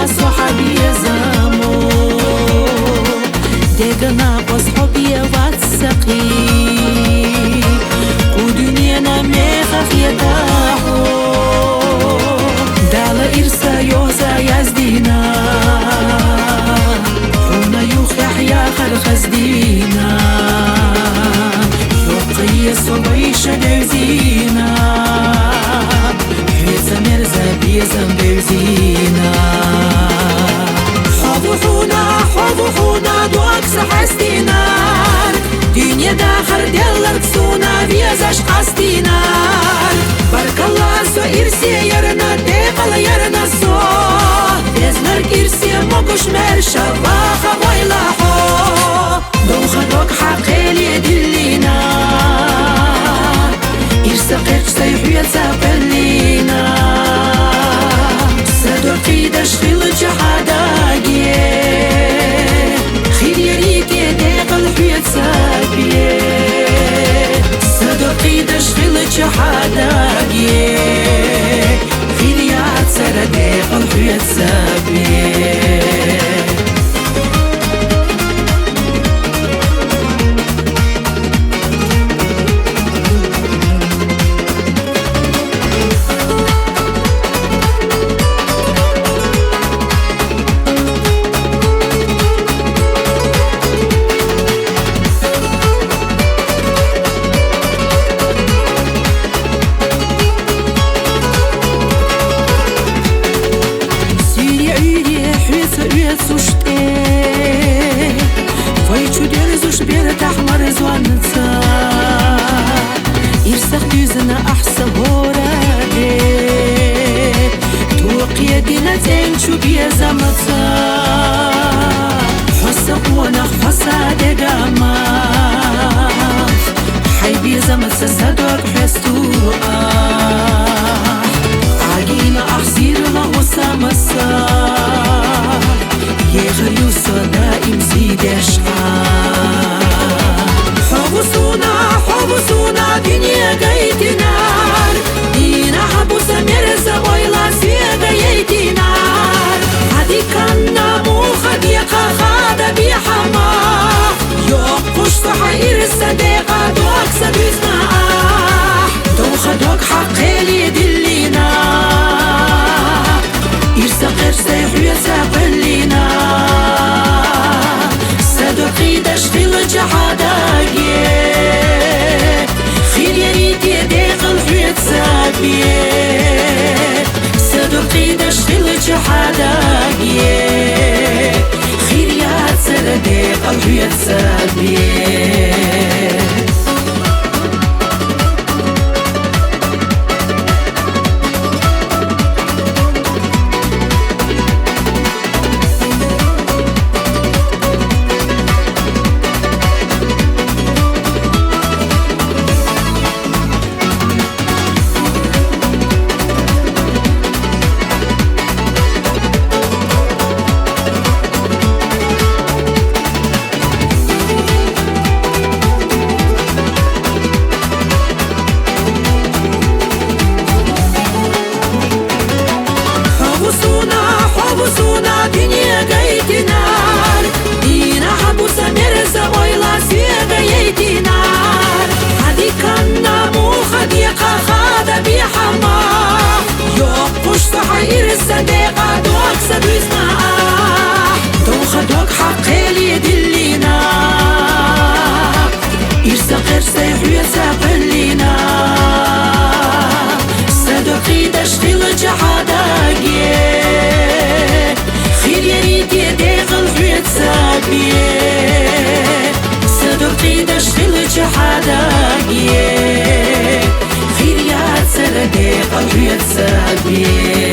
صحابي زامو دقنا بصحابي واتسقي ودنيانا ميخخ يتاحو دالا إرسا يوزا يزدينا حونا يوخ يحيا خلخز دينا يوقي صبيش دوزينا حيزا مرزا بيزا دوزينا حضوحونا دوك سحستينار دنيا داخر ديالر تسونا بيزاش قاستينار بارك الله سو إرسي يرنا ديقل يرنا سو بيزنر إرسي موكوش مرشا باخا ويلاحو دوخا دوك حقيلي دلينا إرسا قيق سيحو يتساقلينا سادو قيدش خيل جحاداقي خير يريكي ديقل حيات ساقي سادو قيدش خيل جحاداقي خير يعتسر ديقل حيات ساقي تحمر زوانتا يرسخ دوزنا أحسن هورادي توقي دينا تنشو بيا زمتا حسق ونخ حسا دقاما حي بيا زمتا سادوك حستو عاقينا أحسير لغوصا مسا يغريو صدائم زيدش حبسونا دنيا قيتنار دينا حبوسا مرزا ويلا سيغا ييتنار هادي كان مو خديقا خادا بيحما يوقش صحير الصديقة دوك سبيزنا دوخا دوك حقيلي دلينا إرسا غير سيحو يتساقلينا سادو قيدش خيل جحاداقي سادو قيدش خيل جحاداقي خير يعتسر ديقل حيات ساقي حبسونا دنيا قيتنار دينا حبوسا مرزا ويلا سيغا ييتنار هادي كان مو خديقا خادا بيحما يوقش صحير الصديقة دوك سبيزنا دوخا دوك حقيلي دلينا إرسا غير سيحو يتساقلينا سادو قيدش خيل جحاداقي سادو قيدش خيل جحاداقي خير يعتسر ديقل حيات ساقي